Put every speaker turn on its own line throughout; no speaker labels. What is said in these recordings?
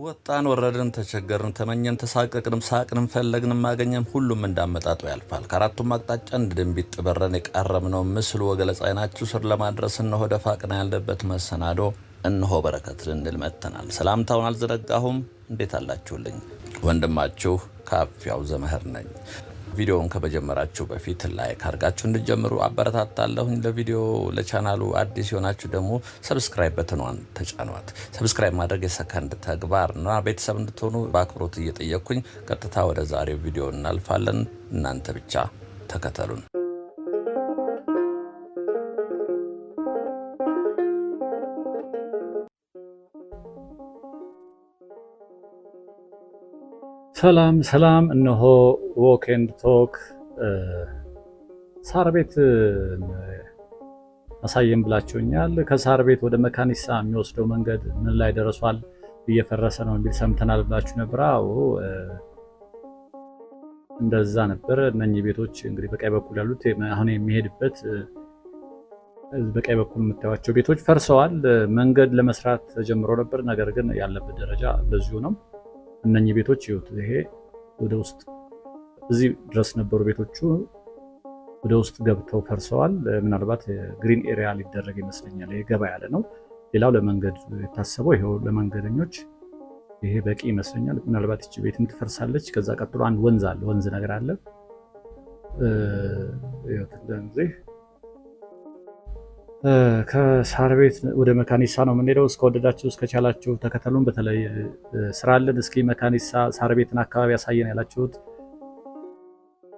ወጣን ወረድን ተቸገርን ተመኘን ተሳቀቅንም ሳቅንም ፈለግንም ማገኘም ሁሉም እንዳመጣጡ ያልፋል። ከአራቱም አቅጣጫ እንድንቢጥ በረን የቃረምነው ምስሉ ወገለጻ አይናችሁ ስር ለማድረስ እነሆ ደፋቅና ያለበት መሰናዶ እነሆ በረከት ልንል መጥተናል። ሰላምታውን አልዘነጋሁም። እንዴት አላችሁልኝ? ወንድማችሁ ካፊያው ዘመህር ነኝ። ቪዲዮውን ከመጀመራችሁ በፊት ላይክ አድርጋችሁ እንድትጀምሩ አበረታታለሁኝ። ለቪዲዮ ለቻናሉ አዲስ የሆናችሁ ደግሞ ሰብስክራይብ በተኗን ተጫኗት። ሰብስክራይብ ማድረግ የሰከንድ ተግባርና ቤተሰብ እንድትሆኑ በአክብሮት እየጠየቅኩኝ ቀጥታ ወደ ዛሬው ቪዲዮ እናልፋለን። እናንተ ብቻ ተከተሉን። ሰላም እነሆ ዎክ ኤንድ ቶክ ሳር ቤት አሳየን ብላችሁኛል። ከሳር ቤት ወደ መካኒሳ የሚወስደው መንገድ ምን ላይ ደርሷል? እየፈረሰ ነው የሚል ሰምተናል ብላችሁ ነበር። አዎ እንደዛ ነበር። እነኚህ ቤቶች እንግዲህ በቀኝ በኩል ያሉት አሁን የሚሄድበት በቀኝ በኩል የምታዩቸው ቤቶች ፈርሰዋል። መንገድ ለመስራት ተጀምሮ ነበር፣ ነገር ግን ያለበት ደረጃ በዚሁ ነው። እነኚህ ቤቶች ይወጡ ይሄ ወደ ውስጥ እዚህ ድረስ ነበሩ ቤቶቹ፣ ወደ ውስጥ ገብተው ፈርሰዋል። ምናልባት ግሪን ኤሪያ ሊደረግ ይመስለኛል። ይሄ ገባ ያለ ነው። ሌላው ለመንገድ የታሰበው ይሄው ለመንገደኞች ይሄ በቂ ይመስለኛል። ምናልባት እቺ ቤትም ትፈርሳለች። ከዛ ቀጥሎ አንድ ወንዝ አለ፣ ወንዝ ነገር አለ። ከሳር ቤት ወደ መካኒሳ ነው የምንሄደው። እስከወደዳችሁ እስከቻላችሁ ተከተሉን። በተለይ ስራ አለን እስኪ መካኒሳ ሳር ቤትን አካባቢ ያሳየን ያላችሁት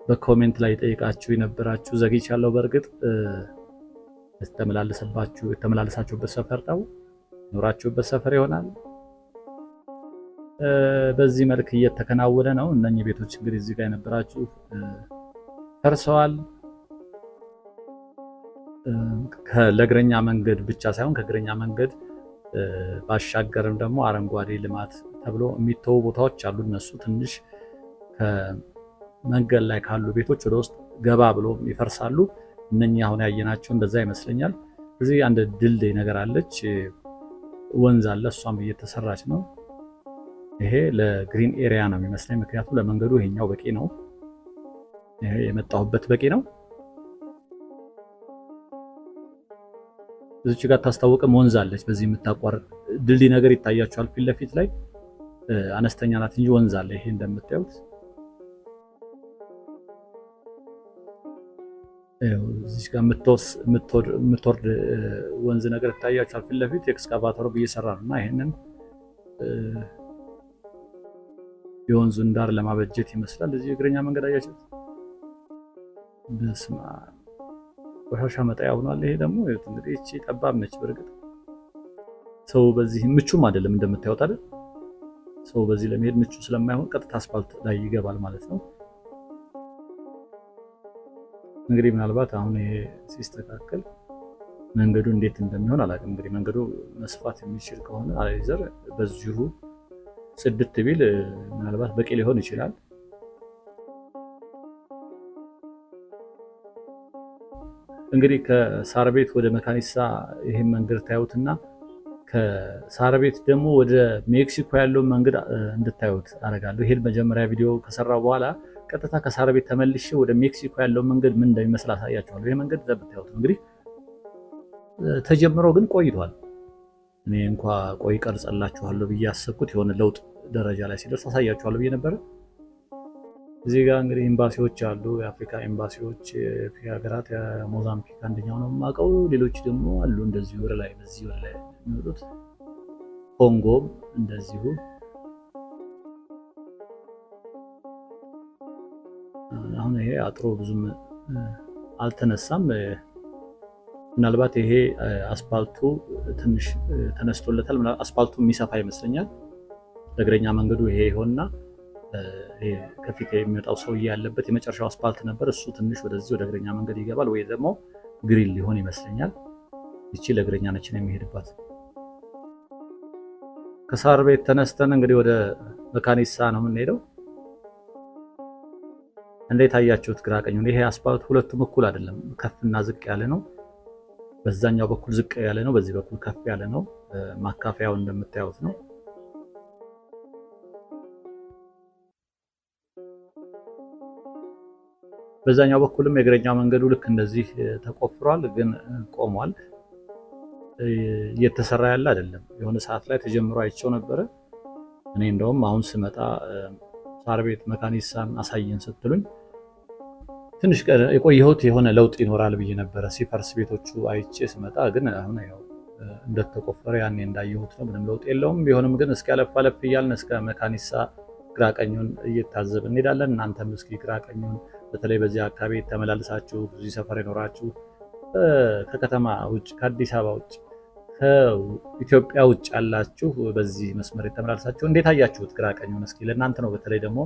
በኮሜንት ላይ ጠይቃችሁ የነበራችሁ ዘግይቻለሁ። በእርግጥ የተመላለሳችሁበት ሰፈር ነው ኖራችሁበት ሰፈር ይሆናል። በዚህ መልክ እየተከናወነ ነው። እነኚህ ቤቶች እንግዲህ እዚህ ጋር የነበራችሁ ፈርሰዋል። ለእግረኛ መንገድ ብቻ ሳይሆን ከእግረኛ መንገድ ባሻገርም ደግሞ አረንጓዴ ልማት ተብሎ የሚተዉ ቦታዎች አሉ። እነሱ ትንሽ ከመንገድ ላይ ካሉ ቤቶች ወደ ውስጥ ገባ ብሎ ይፈርሳሉ። እነኚህ አሁን ያየናቸው እንደዛ ይመስለኛል። እዚህ አንድ ድልድይ ነገር አለች፣ ወንዝ አለ፣ እሷም እየተሰራች ነው። ይሄ ለግሪን ኤሪያ ነው የሚመስለኝ፣ ምክንያቱም ለመንገዱ ይሄኛው በቂ ነው። ይሄ የመጣሁበት በቂ ነው። እዚች ጋር ታስታውቅም ወንዝ አለች። በዚህ የምታቋርጥ ድልድይ ነገር ይታያችኋል ፊት ለፊት ላይ አነስተኛ ናት እንጂ ወንዝ አለ። ይሄ እንደምታዩት እዚች ጋር የምትወርድ ወንዝ ነገር ይታያችኋል ፊት ለፊት። ኤክስካቫተሩ እየሰራ ነውና ይሄንን የወንዙን ዳር ለማበጀት ይመስላል። እዚህ እግረኛ መንገድ አያችሁት? በስማ ቆሻሻ መጣያ ሆኗል። ይሄ ደግሞ እንግዲህ እቺ ጠባብ ነች። በርግጥ ሰው በዚህ ምቹም አይደለም እንደምታዩት አይደል? ሰው በዚህ ለመሄድ ምቹ ስለማይሆን ቀጥታ አስፋልት ላይ ይገባል ማለት ነው። እንግዲህ ምናልባት አሁን ይሄ ሲስተካከል መንገዱ እንዴት እንደሚሆን አላውቅም። እንግዲህ መንገዱ መስፋት የሚችል ከሆነ አላይዘር በዚሁ ጽድት ቢል ምናልባት በቂ ሊሆን ይችላል። እንግዲህ ከሳር ቤት ወደ መካኒሳ ይሄን መንገድ ታዩትና ከሳር ቤት ደግሞ ወደ ሜክሲኮ ያለውን መንገድ እንድታዩት አደርጋለሁ። ይሄን መጀመሪያ ቪዲዮ ከሰራው በኋላ ቀጥታ ከሳር ቤት ተመልሼ ወደ ሜክሲኮ ያለውን መንገድ ምን እንደሚመስል አሳያችኋለሁ። ይሄ መንገድ እንደምታዩት እንግዲህ ተጀምሮ ግን ቆይቷል። እኔ እንኳን ቆይ ቀርጸላችኋለሁ ብዬ ያሰብኩት የሆነ ለውጥ ደረጃ ላይ ሲደርስ አሳያችኋለሁ ብዬ ነበር። እዚህ ጋር እንግዲህ ኤምባሲዎች አሉ፣ የአፍሪካ ኤምባሲዎች ሀገራት። የሞዛምቢክ አንደኛው ነው የማውቀው፣ ሌሎች ደግሞ አሉ እንደዚሁ ወደ ላይ በዚህ ወደ ላይ የሚወጡት። ኮንጎም እንደዚሁ። አሁን ይሄ አጥሮ ብዙም አልተነሳም። ምናልባት ይሄ አስፓልቱ ትንሽ ተነስቶለታል። አስፓልቱ የሚሰፋ ይመስለኛል። ለእግረኛ መንገዱ ይሄ ይሆንና ከፊት የሚወጣው ሰውዬ ያለበት የመጨረሻው አስፓልት ነበር። እሱ ትንሽ ወደዚህ ወደ እግረኛ መንገድ ይገባል፣ ወይ ደግሞ ግሪል ሊሆን ይመስለኛል። እቺ ለእግረኛ ነች የሚሄድባት። ከሳር ቤት ተነስተን እንግዲህ ወደ መካኒሳ ነው የምንሄደው። እንዴት አያችሁት? ግራ ቀኙን። ይሄ አስፓልት ሁለቱም እኩል አይደለም፣ ከፍና ዝቅ ያለ ነው። በዛኛው በኩል ዝቅ ያለ ነው፣ በዚህ በኩል ከፍ ያለ ነው። ማካፈያው እንደምታዩት ነው።
በዛኛው በኩልም የእግረኛ መንገዱ ልክ እንደዚህ ተቆፍሯል፣ ግን ቆሟል። እየተሰራ ያለ አይደለም። የሆነ ሰዓት ላይ ተጀምሮ አይቼው ነበረ። እኔ እንደውም አሁን ስመጣ ሳር ቤት መካኒሳን አሳየን ስትሉኝ ትንሽ የቆየሁት የሆነ ለውጥ ይኖራል ብዬ ነበረ ሲፈርስ ቤቶቹ አይቼ ስመጣ፣ ግን አሁን ያው እንደተቆፈረ ያኔ እንዳየሁት ነው። ምንም ለውጥ የለውም። ቢሆንም ግን እስኪ አለፍ አለፍ እያልን እስከ መካኒሳ ግራቀኙን እየታዘብ እንሄዳለን። እናንተም እስኪ ግራቀኙን በተለይ በዚህ አካባቢ ተመላልሳችሁ ብዙ ሰፈር ይኖራችሁ ከከተማ ውጭ ከአዲስ አበባ ውጭ ከኢትዮጵያ ውጭ ያላችሁ በዚህ መስመር የተመላልሳችሁ እንዴት አያችሁት ግራቀኙን? እስኪ ለእናንተ ነው በተለይ ደግሞ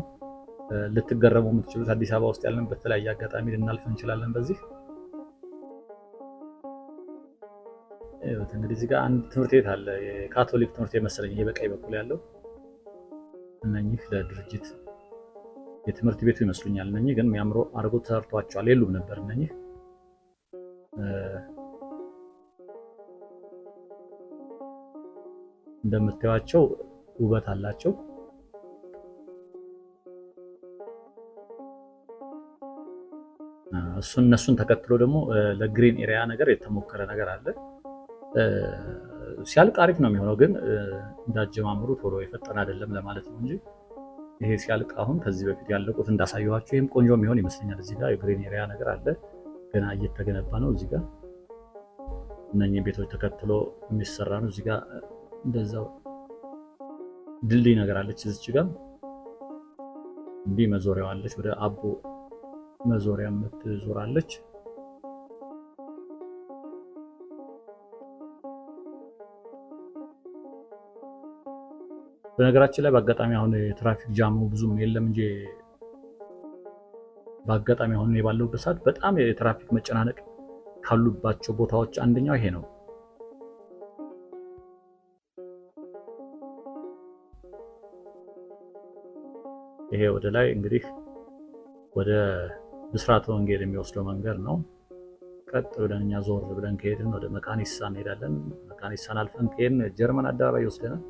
ልትገረሙ የምትችሉት። አዲስ አበባ ውስጥ ያለን በተለያየ አጋጣሚ ልናልፍ እንችላለን። በዚህ እንግዲህ እዚህ ጋር አንድ ትምህርት ቤት አለ፣ የካቶሊክ ትምህርት ቤት መሰለኝ። ይሄ በቀኝ በኩል ያለው እነኚህ ለድርጅት የትምህርት ቤቱ ይመስሉኛል። እነኚህ ግን የሚያምሩ አድርጎ ተሰርቷቸዋል። የሉም ነበር እነኚህ እንደምታዩቸው ውበት አላቸው። እነሱን ተከትሎ ደግሞ ለግሪን ኤሪያ ነገር የተሞከረ ነገር አለ። ሲያልቅ አሪፍ ነው የሚሆነው፣ ግን እንዳጀማምሩ ቶሎ የፈጠነ አይደለም ለማለት ነው እንጂ ይሄ ሲያልቅ አሁን ከዚህ በፊት ያለቁት እንዳሳየኋቸው ይህም ቆንጆ የሚሆን ይመስለኛል። እዚህ ጋር የግሪን ኤሪያ ነገር አለ፣ ገና እየተገነባ ነው። እዚህ ጋር እነኚህ ቤቶች ተከትሎ የሚሰራ ነው። እዚህ ጋር እንደዛው ድልድይ ነገር አለች። እዚች ጋር እንዲህ መዞሪያው አለች፣ ወደ አቦ መዞሪያ የምትዞራለች። በነገራችን ላይ በአጋጣሚ አሁን የትራፊክ ጃሙ ብዙም የለም እንጂ በአጋጣሚ አሁን ባለሁበት ሰዓት በጣም የትራፊክ መጨናነቅ ካሉባቸው ቦታዎች አንደኛው ይሄ ነው። ይሄ ወደ ላይ እንግዲህ ወደ ብስራተ ወንጌል የሚወስደው መንገድ ነው። ቀጥ ብለን እኛ ዞር ብለን ከሄድን ወደ መካኒሳ እንሄዳለን። መካኒሳን አልፈን ከሄድን ጀርመን አደባባይ ይወስደናል።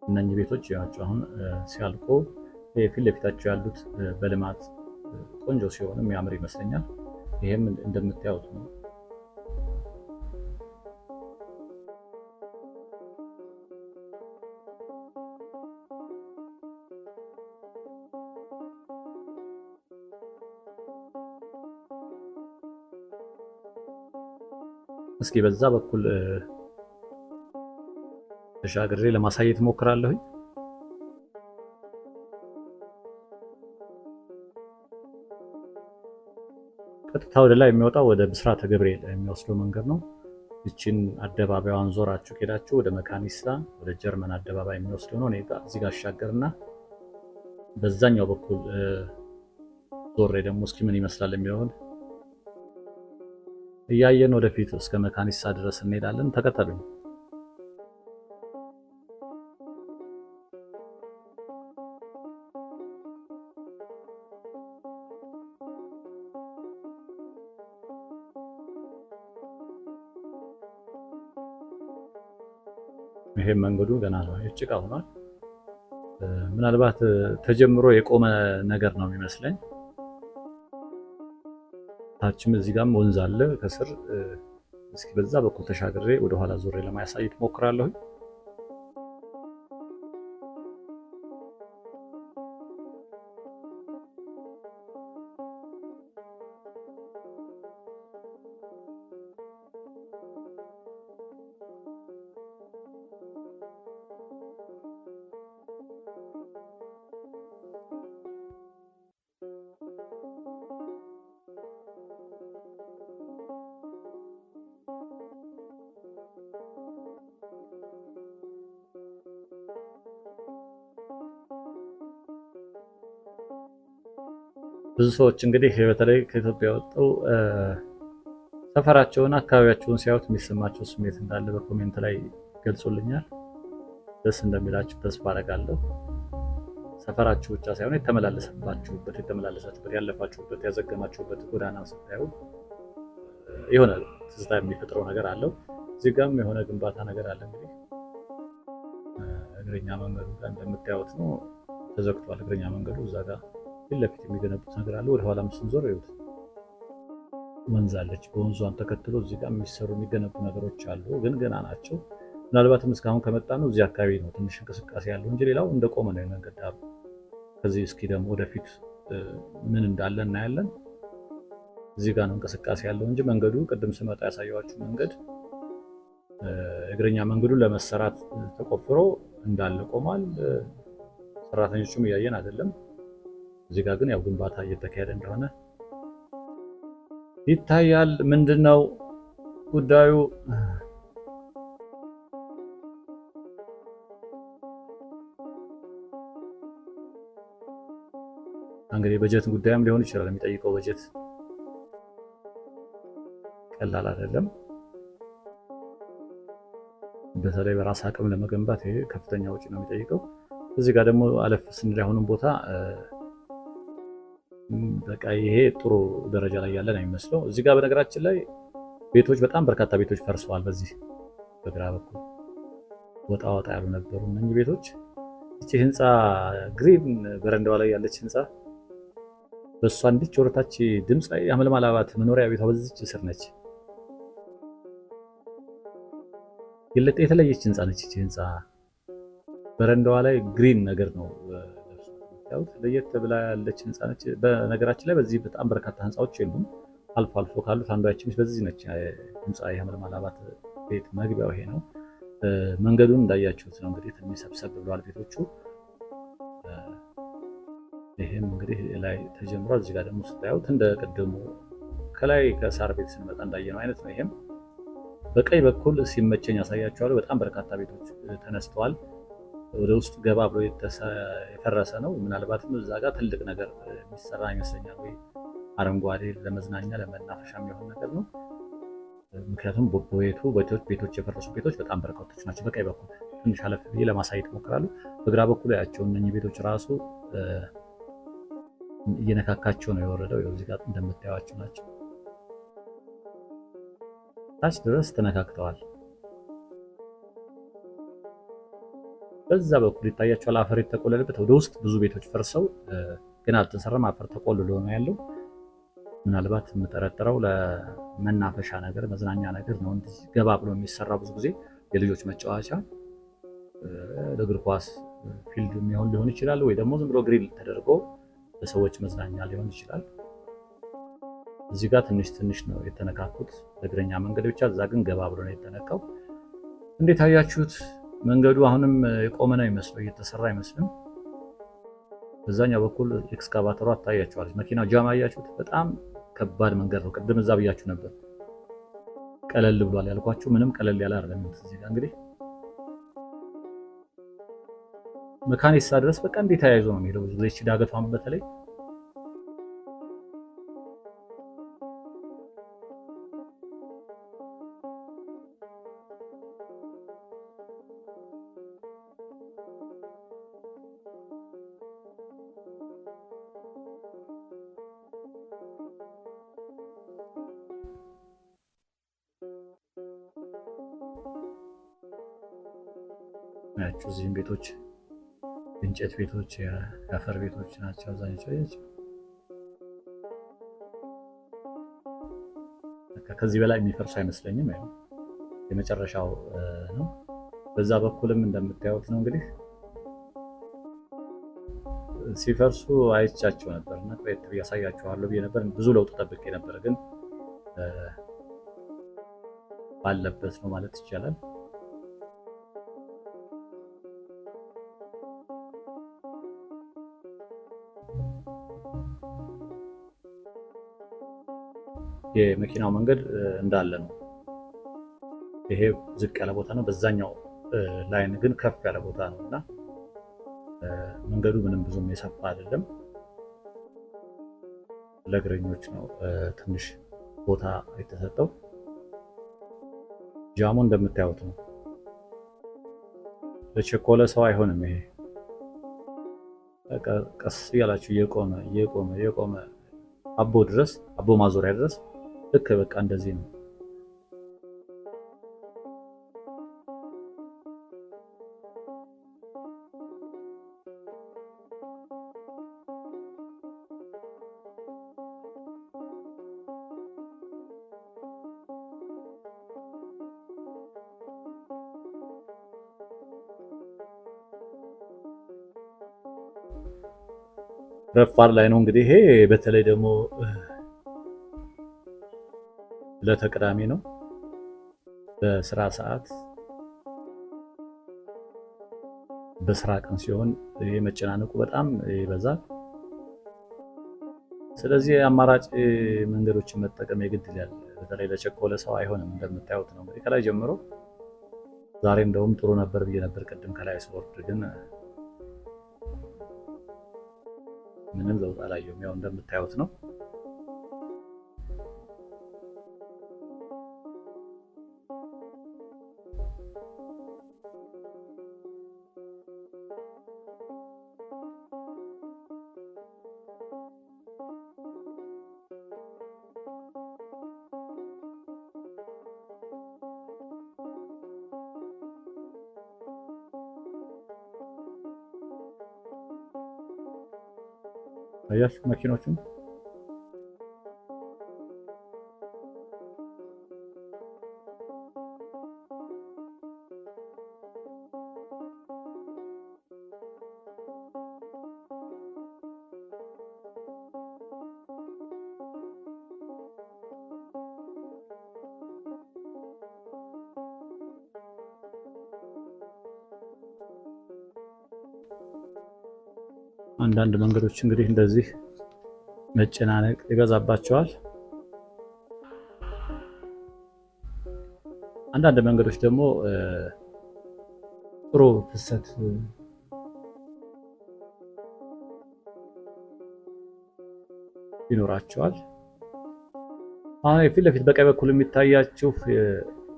እነኚህ ቤቶች ያቸው አሁን ሲያልቁ ፊት ለፊታቸው ያሉት በልማት ቆንጆ ሲሆን የሚያምር ይመስለኛል። ይሄም እንደምታዩት ነው። እስኪ በዛ በኩል ተሻግሬ ለማሳየት ሞክራለሁኝ። ቀጥታ ወደ ላይ የሚወጣው ወደ ብስራተ ገብርኤል የሚወስደው መንገድ ነው። እቺን አደባባዩን ዞራችሁ ሄዳችሁ ወደ መካኒሳ ወደ ጀርመን አደባባይ የሚወስደው ነው። እኔ እዚህ ጋር አሻገርና በዛኛው በኩል ዞሬ ደግሞ እስኪ ምን ይመስላል የሚለውን እያየን ወደፊት እስከ መካኒሳ ድረስ እንሄዳለን። ተከተሉኝ። ይሄ መንገዱ ገና ነው፣ ጭቃ ሆኗል። ምናልባት ተጀምሮ የቆመ ነገር ነው የሚመስለኝ። ታችም እዚህ ጋርም ወንዝ አለ ከስር። እስኪ በዛ በኩል ተሻግሬ ወደ ኋላ ዞሬ ለማሳየት ሞክራለሁ። ብዙ ሰዎች እንግዲህ በተለይ ከኢትዮጵያ ወጥተው ሰፈራቸውን አካባቢያቸውን ሲያዩት የሚሰማቸው ስሜት እንዳለ በኮሜንት ላይ ገልጾልኛል። ደስ እንደሚላችሁ ተስፋ አደርጋለሁ። ሰፈራችሁ ብቻ ሳይሆን የተመላለሳችሁበት፣ ያለፋችሁበት፣ ያዘገማችሁበት ጎዳና ስታዩ የሆነ ትዝታ የሚፈጥረው ነገር አለው። እዚህ ጋርም የሆነ ግንባታ ነገር አለ። እንግዲህ እግረኛ መንገዱ ጋር እንደምታዩት ነው። ተዘግቷል እግረኛ መንገዱ። እዛ ጋር ፊት ለፊት የሚገነቡት ነገር አለ። ወደ ኋላም ስንዞር ይኸውት ወንዝ አለች። በወንዟን ተከትሎ እዚህ ጋር የሚገነቡ ነገሮች አሉ፣ ግን ገና ናቸው። ምናልባትም እስካሁን ከመጣ ነው እዚህ አካባቢ ነው ትንሽ እንቅስቃሴ ያለው እንጂ ሌላው እንደቆመ ነው የመንገድ ዳሩ። ከዚህ እስኪ ደግሞ ወደፊት ምን እንዳለ እናያለን። እዚህ ጋር ነው እንቅስቃሴ ያለው እንጂ መንገዱ ቅድም ስመጣ ያሳየኋችሁ መንገድ እግረኛ መንገዱን ለመሰራት ተቆፍሮ እንዳለ ቆሟል። ሰራተኞቹም እያየን አይደለም። እዚህ ጋር ግን ያው ግንባታ እየተካሄደ እንደሆነ ይታያል። ምንድነው ጉዳዩ? እንግዲህ በጀት ጉዳይም ሊሆን ይችላል። የሚጠይቀው በጀት ቀላል አይደለም። በተለይ በራስ አቅም ለመገንባት ይሄ ከፍተኛ ወጪ ነው የሚጠይቀው። እዚህ ጋር ደግሞ አለፍ ስንል አሁንም ቦታ በቃ ይሄ ጥሩ ደረጃ ላይ ያለ ነው የሚመስለው። እዚህ ጋር በነገራችን ላይ ቤቶች በጣም በርካታ ቤቶች ፈርሰዋል። በዚህ በግራ በኩል ወጣ ወጣ ያሉ ነበሩ እነኚህ ቤቶች። እቺ ህንፃ ግሪን በረንዳዋ ላይ ያለች ህንፃ በእሷ እንዲች ወረታች ድምፅ የሐመልማል አባት መኖሪያ ቤቷ በዚች ስር ነች። የተለየች ህንፃ ነች። እቺ ህንፃ በረንዳዋ ላይ ግሪን ነገር ነው ያውት ለየት ብላ ያለች ህንፃ ነች። በነገራችን ላይ በዚህ በጣም በርካታ ህንፃዎች የሉም። አልፎ አልፎ ካሉት አንዷ ያቺ በዚህ ነች ህንፃ የሐመልማል አባት ቤት መግቢያው ይሄ ነው። መንገዱን እንዳያችሁት ነው እንግዲህ ትንሽ ሰብሰብ ብለዋል ቤቶቹ። ይሄም እንግዲህ ላይ ተጀምሯል። እዚህ ጋር ደግሞ ስታዩት እንደ ቅድሙ ከላይ ከሳር ቤት ስንመጣ እንዳየነው አይነት ነው። ይሄም በቀኝ በኩል ሲመቸኝ ያሳያችኋለሁ። በጣም በርካታ ቤቶች ተነስተዋል። ወደ ውስጥ ገባ ብሎ የፈረሰ ነው። ምናልባትም እዛ ጋር ትልቅ ነገር የሚሰራ ይመስለኛል፣ ወይ አረንጓዴ ለመዝናኛ ለመናፈሻ የሚሆን ነገር ነው። ምክንያቱም ቤቶች የፈረሱ ቤቶች በጣም በርካቶች ናቸው። በቀኝ በኩል ትንሽ አለፍ ብዬ ለማሳየት እሞክራለሁ። በግራ በኩል ያቸው እነኚህ ቤቶች ራሱ እየነካካቸው ነው የወረደው። እዚህ ጋር እንደምታዩዋቸው ናቸው። ታች ድረስ ተነካክተዋል። በዛ በኩል ይታያቸዋል አፈር የተቆለለበት። ወደ ውስጥ ብዙ ቤቶች ፈርሰው ግን አልተሰራም። አፈር ተቆልሎ ነው ያለው። ምናልባት የምጠረጥረው ለመናፈሻ ነገር መዝናኛ ነገር ነው እንጂ ገባ ብሎ የሚሰራ ብዙ ጊዜ የልጆች መጫወቻ ለእግር ኳስ ፊልድ የሚሆን ሊሆን ይችላል፣ ወይ ደግሞ ዝም ብሎ ግሪል ተደርጎ ለሰዎች መዝናኛ ሊሆን ይችላል። እዚህ ጋር ትንሽ ነው የተነካኩት ለእግረኛ መንገድ ብቻ። እዛ ግን ገባ ብሎ ነው የተነካው። እንዴት አያችሁት? መንገዱ አሁንም የቆመ ነው ይመስለው፣ እየተሰራ አይመስልም። በዛኛው በኩል ኤክስካቫተሯ ታያችኋለች። መኪናው ጃም አያችሁት? በጣም ከባድ መንገድ ነው። ቅድም እዛ ብያችሁ ነበር ቀለል ብሏል ያልኳችሁ፣ ምንም ቀለል ያለ አይደለም። እዚህ ጋር እንግዲህ መካኒሳ ድረስ በቃ እንዴት ተያይዞ ነው የሚሄደው። ብዙ ጊዜ ዳገቷን በተለይ ናቸው። እዚህም ቤቶች እንጨት ቤቶች፣ የአፈር ቤቶች ናቸው አብዛኞቹ። ከዚህ በላይ የሚፈርሱ አይመስለኝም። የመጨረሻው ነው። በዛ በኩልም እንደምታዩት ነው እንግዲህ ሲፈርሱ አይቻቸው ነበር እና ቆየት ብዬ አሳያችኋለሁ ብዬ ነበር። ብዙ ለውጥ ጠብቄ ነበር፣ ግን ባለበት ነው ማለት ይቻላል። የመኪናው መንገድ እንዳለ ነው። ይሄ ዝቅ ያለ ቦታ ነው። በዛኛው ላይን ግን ከፍ ያለ ቦታ ነው እና መንገዱ ምንም ብዙም የሰፋ አይደለም። ለእግረኞች ነው ትንሽ ቦታ የተሰጠው። ጃሙ እንደምታዩት ነው። ለቸኮለ ሰው አይሆንም። ይሄ ቀስ እያላችሁ እየቆመ አቦ ማዞሪያ ድረስ ልክ በቃ እንደዚህ ነው። ረፋድ ላይ ነው እንግዲህ። ይሄ በተለይ ደግሞ ለተቀዳሚ ነው በስራ ሰዓት በስራ ቀን ሲሆን የመጨናነቁ በጣም ይበዛል። ስለዚህ አማራጭ መንገዶችን መጠቀም የግድ ይላል። በተለይ ለቸኮለ ሰው አይሆንም። እንደምታዩት ነው እንግዲህ ከላይ ጀምሮ ዛሬ እንደውም ጥሩ ነበር ብዬ ነበር ቅድም ከላይ ስወርድ፣ ግን ምንም ለውጥ አላየሁም። ያው እንደምታዩት ነው። አያችሁ መኪኖቹን አንዳንድ መንገዶች እንግዲህ እንደዚህ መጨናነቅ ይበዛባቸዋል። አንዳንድ መንገዶች ደግሞ ጥሩ ፍሰት ይኖራቸዋል። አሁን ፊት ለፊት በቀኝ በኩል የሚታያችሁ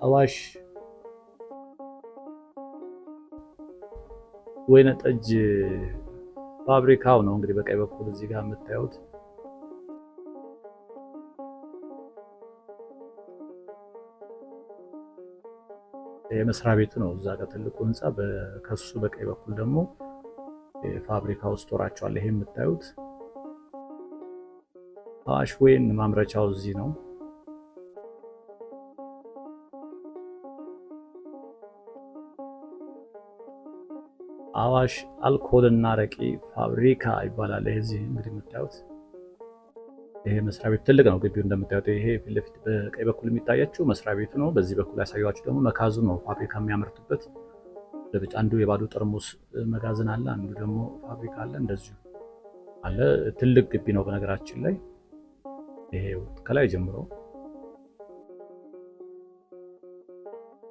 አዋሽ ወይነ ጠጅ ፋብሪካው ነው እንግዲህ በቀኝ በኩል እዚህ ጋር የምታዩት። የመስሪያ ቤቱ ነው እዛ ጋር ትልቁ ህንጻ። ከሱ በቀኝ በኩል ደግሞ የፋብሪካው ስቶራቸው አለ። ይሄ የምታዩት አዋሽ ወይን ማምረቻው እዚህ ነው። አዋሽ አልኮልና አረቂ ፋብሪካ ይባላል። ይሄ እዚህ እንግዲህ የምታዩት ይሄ መስሪያ ቤት ትልቅ ነው። ግቢው እንደምታዩት ይሄ ፊት ለፊት በቀኝ በኩል የሚታያችሁ መስሪያ ቤቱ ነው። በዚህ በኩል ያሳያችሁ ደግሞ መጋዘኑ ነው፣ ፋብሪካ የሚያመርቱበት። ለብቻ አንዱ የባዶ ጠርሙስ መጋዘን አለ፣ አንዱ ደግሞ ፋብሪካ አለ። እንደዚሁ አለ። ትልቅ ግቢ ነው በነገራችን ላይ። ይሄ ከላይ ጀምሮ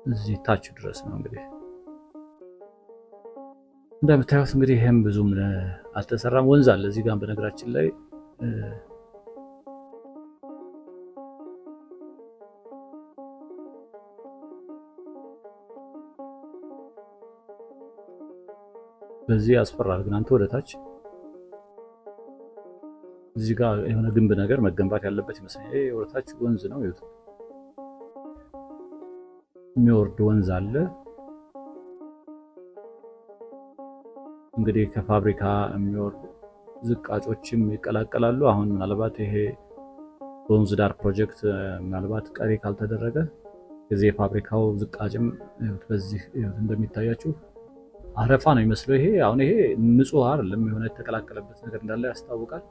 እዚህ ታች ድረስ ነው እንግዲህ እንደምታዩት። እንግዲህ ይሄም ብዙም አልተሰራም። ወንዝ አለ እዚህ ጋር በነገራችን ላይ በዚህ ያስፈራል። ግን አንተ ወደታች እዚህ ጋር የሆነ ግንብ ነገር መገንባት ያለበት ይመስለኛል። ይሄ ወደታች ወንዝ ነው። ይሁት የሚወርድ ወንዝ አለ። እንግዲህ ከፋብሪካ የሚወርዱ ዝቃጮችም ይቀላቀላሉ። አሁን ምናልባት ይሄ በወንዝ ዳር ፕሮጀክት ምናልባት ቀሪ ካልተደረገ የዚህ የፋብሪካው ዝቃጭም በዚህ እንደሚታያችሁ አረፋ ነው የሚመስለው። ይሄ አሁን ይሄ ንጹህ አይደለም፣ የሆነ የተቀላቀለበት ነገር እንዳለ ያስታውቃል።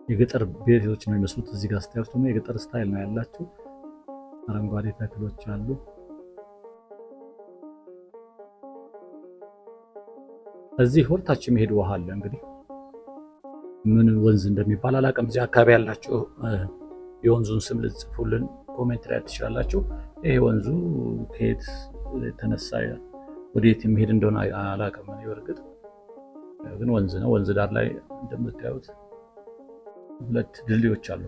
የገጠር ቤቶች ነው የሚመስሉት። እዚህ ጋር ስታዩት ደግሞ የገጠር ስታይል ነው ያላቸው። አረንጓዴ ተክሎች አሉ። እዚህ ወርታች የሚሄድ ውሃ አለ። እንግዲህ ምን ወንዝ እንደሚባል አላውቅም። እዚህ አካባቢ ያላችሁ የወንዙን ስም ልጽፉልን ኮሜንት ላይ ትችላላችሁ። ይሄ ወንዙ ከየት የተነሳ ወዴት የሚሄድ እንደሆነ አላውቅም። በእርግጥ ግን ወንዝ ነው። ወንዝ ዳር ላይ እንደምታዩት ሁለት ድልድዮች አሉ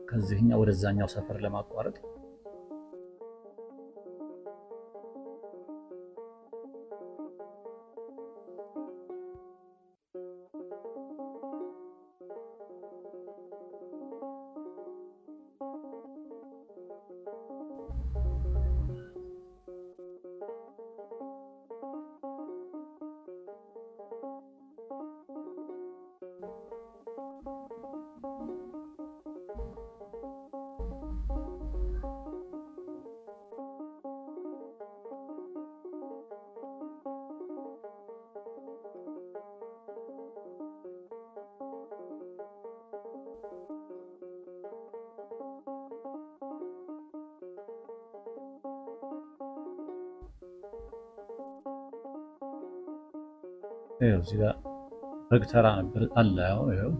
ከዚህኛው ወደዛኛው ሰፈር ለማቋረጥ። ይኸው እዚህ ጋር በግ ተራ ነበር አለ። ይኸው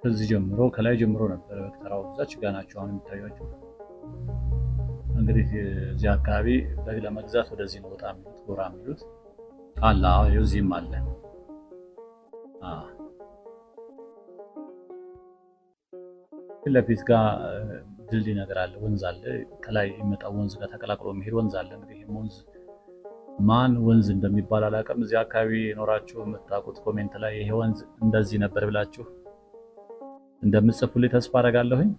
ከዚህ ጀምሮ ከላይ ጀምሮ ነበር በግ ተራው። እዛች ጋር ናቸው አሁን የሚታያቸው። እንግዲህ እዚህ አካባቢ በግ ለመግዛት ወደዚህ ነው ወጣ የሚሉት ጎራ የሚሉት አለ። ይኸው እዚህም አለ። ፊት ለፊት ጋር ድልድይ ነገር አለ፣ ወንዝ አለ። ከላይ የሚመጣው ወንዝ ጋር ተቀላቅሎ የሚሄድ ወንዝ አለ። እንግዲህ ይሄ ወንዝ ማን ወንዝ እንደሚባል አላውቅም። እዚህ አካባቢ ኖራችሁ የምታውቁት ኮሜንት ላይ ይሄ ወንዝ እንደዚህ ነበር ብላችሁ እንደምትጽፉልኝ ተስፋ አደርጋለሁኝ።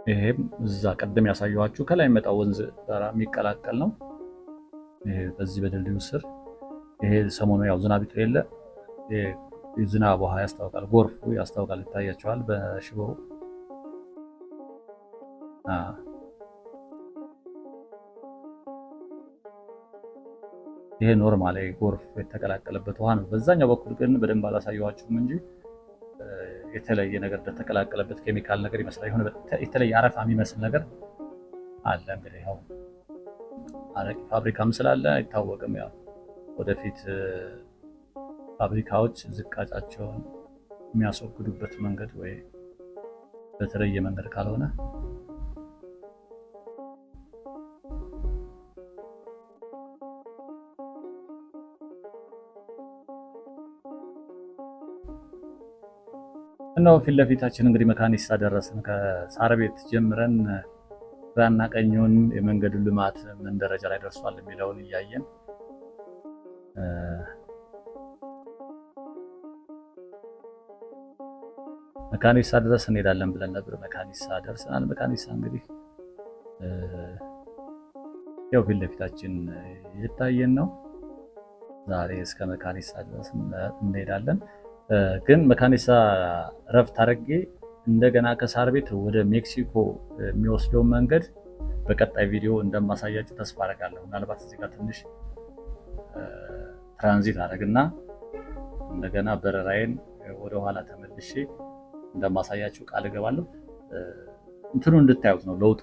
ይሄም እዛ ቀደም ያሳየኋችሁ ከላይ የሚመጣው ወንዝ ጋር የሚቀላቀል ነው። ይሄ በዚህ በድልድዩ ስር ይሄ ሰሞኑ ያው ዝናብ የለ ዝናብ ውሃ ያስታውቃል፣ ጎርፉ ያስታውቃል። ይታያቸዋል በሽቦው። ይሄ ኖርማል ጎርፍ የተቀላቀለበት ውሃ ነው። በዛኛው በኩል ግን በደንብ አላሳየኋችሁም እንጂ የተለየ ነገር እንደተቀላቀለበት ኬሚካል ነገር ይመስላል። የሆነ የተለየ አረፋ የሚመስል ነገር አለ። እንግዲህ ያው አረቂ ፋብሪካም ስላለ አይታወቅም። ያው ወደፊት ፋብሪካዎች ዝቃጫቸውን የሚያስወግዱበት መንገድ ወይ በተለየ መንገድ ካልሆነ ነው። ፊት ለፊታችን እንግዲህ መካኒሳ ደረስን። ከሳር ቤት ጀምረን ግራና ቀኙን የመንገዱ ልማት ምን ደረጃ ላይ ደርሷል የሚለውን እያየን መካኒሳ ድረስ እንሄዳለን ብለን ነበር። መካኒሳ ደርሰናል። መካኒሳ እንግዲህ ያው ፊት ለፊታችን እየታየን ነው። ዛሬ እስከ መካኒሳ ድረስ እንሄዳለን። ግን መካኒሳ ረፍት አድርጌ እንደገና ከሳር ቤት ወደ ሜክሲኮ የሚወስደው መንገድ በቀጣይ ቪዲዮ እንደማሳያችሁ ተስፋ አደርጋለሁ። ምናልባት እዚህ ጋር ትንሽ ትራንዚት አደርግና እንደገና በረራዬን ወደ ኋላ ተመልሼ እንደማሳያችሁ ቃል እገባለሁ። እንትኑ እንድታዩት ነው ለውጡ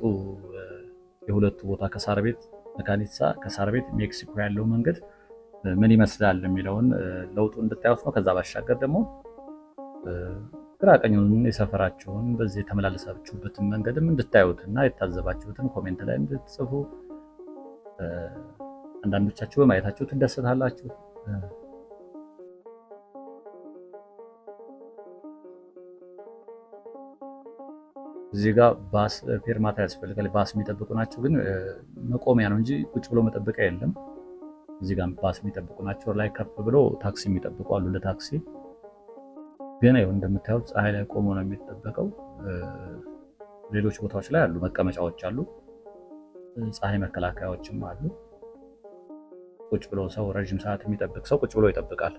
የሁለቱ ቦታ ከሳር ቤት መካኒሳ ከሳር ቤት ሜክሲኮ ያለው መንገድ ምን ይመስላል የሚለውን ለውጡ እንድታዩት ነው። ከዛ ባሻገር ደግሞ ግራ ቀኙን የሰፈራችሁን በዚህ የተመላለሳችሁበትን መንገድም እንድታዩት እና የታዘባችሁትን ኮሜንት ላይ እንድትጽፉ፣ አንዳንዶቻችሁ በማየታችሁ ትደሰታላችሁ። እዚህ ጋር ባስ ፌርማታ ያስፈልጋል። ባስ የሚጠብቁ ናቸው፣ ግን መቆሚያ ነው እንጂ ቁጭ ብሎ መጠበቂያ የለም። እዚህ ጋር ባስ የሚጠብቁ ናቸው። ላይ ከፍ ብሎ ታክሲ የሚጠብቁ አሉ። ለታክሲ ግን ይኸው እንደምታዩት ፀሐይ ላይ ቆሞ ነው የሚጠበቀው። ሌሎች ቦታዎች ላይ አሉ፣ መቀመጫዎች አሉ፣ ፀሐይ መከላከያዎችም አሉ። ቁጭ ብሎ ሰው ረጅም ሰዓት የሚጠብቅ ሰው ቁጭ ብሎ ይጠብቃል።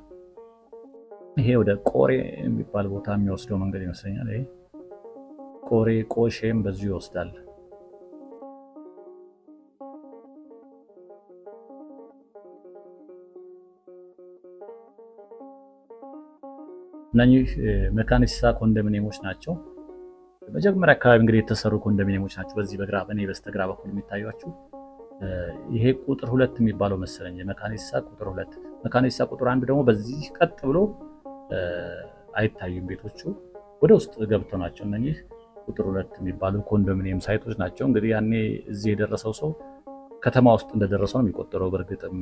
ይሄ ወደ ቆሬ የሚባል ቦታ የሚወስደው መንገድ ይመስለኛል። ይሄ ቆሬ ቆሼም በዚሁ ይወስዳል። እነኚህ መካኒሳ ኮንዶሚኒየሞች ናቸው። መጀመሪያ አካባቢ እንግዲህ የተሰሩ ኮንዶሚኒየሞች ናቸው። በዚህ በግራ በኔ በስተግራ በኩል የሚታዩአችሁ ይሄ ቁጥር 2 የሚባለው መሰለኝ የመካኒሳ ቁጥር 2። መካኒሳ ቁጥር 1 ደግሞ በዚህ ቀጥ ብሎ አይታዩም ቤቶቹ፣ ወደ ውስጥ ገብተው ናቸው። እነኚህ ቁጥር 2 የሚባሉ ኮንዶሚኒየም ሳይቶች ናቸው። እንግዲህ ያኔ እዚህ የደረሰው ሰው ከተማ ውስጥ እንደደረሰው ነው የሚቆጠረው። በእርግጥም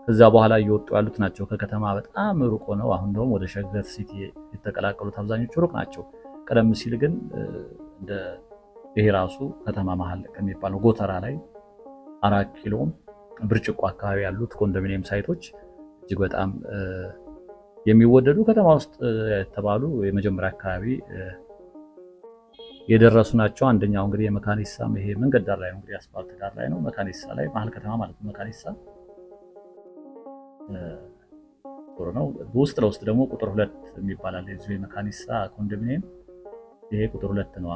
ከዛ በኋላ እየወጡ ያሉት ናቸው ከከተማ በጣም ሩቅ ነው። አሁን ደግሞ ወደ ሸገር ሲቲ የተቀላቀሉት አብዛኞቹ ሩቅ ናቸው። ቀደም ሲል ግን እንደ ይሄ ራሱ ከተማ መሀል ከሚባለው ጎተራ ላይ 4 ኪሎ ብርጭቆ አካባቢ ያሉት ኮንዶሚኒየም ሳይቶች እጅግ በጣም የሚወደዱ ከተማ ውስጥ የተባሉ የመጀመሪያ አካባቢ የደረሱ ናቸው። አንደኛው እንግዲህ የመካኒሳም ይሄ መንገድ ዳር ላይ ነው፣ እንግዲህ አስፋልት ዳር ላይ ነው። መካኒሳ ላይ መሀል ከተማ ማለት ነው። መካኒሳ ጥሩ ነው። ውስጥ ለውስጥ ደግሞ ቁጥር 2 የሚባል የዚህ የመካኒሳ ኮንዶሚኒየም ይሄ ቁጥር 2 ነው።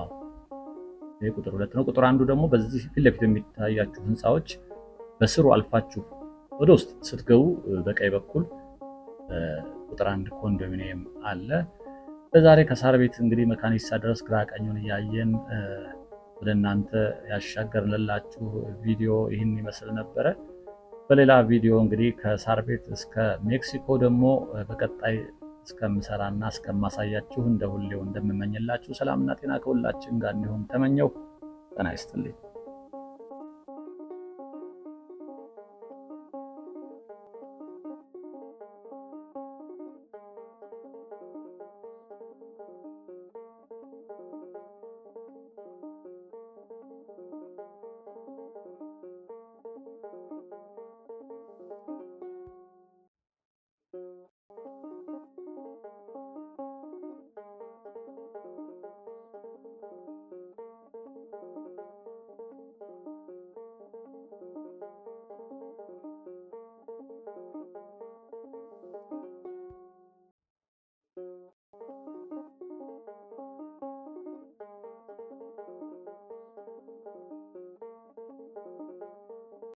ይሄ ቁጥር 2 ነው። ቁጥር 1 ደግሞ በዚህ ፊት ለፊት የሚታያችሁ ህንፃዎች በስሩ አልፋችሁ ወደ ውስጥ ስትገቡ በቀኝ በኩል ቁጥር 1 ኮንዶሚኒየም አለ። በዛሬ ከሳር ቤት እንግዲህ መካኒሳ ድረስ ግራ ቀኙን እያየን ወደ እናንተ ያሻገርንላችሁ ቪዲዮ ይህን ይመስል ነበረ። በሌላ ቪዲዮ እንግዲህ ከሳር ቤት እስከ ሜክሲኮ ደግሞ በቀጣይ እስከምሰራና እስከማሳያችሁ እንደ ሁሌው እንደምመኝላችሁ ሰላምና ጤና ከሁላችን ጋር እንዲሆን ተመኘው። ጤና ይስጥልኝ።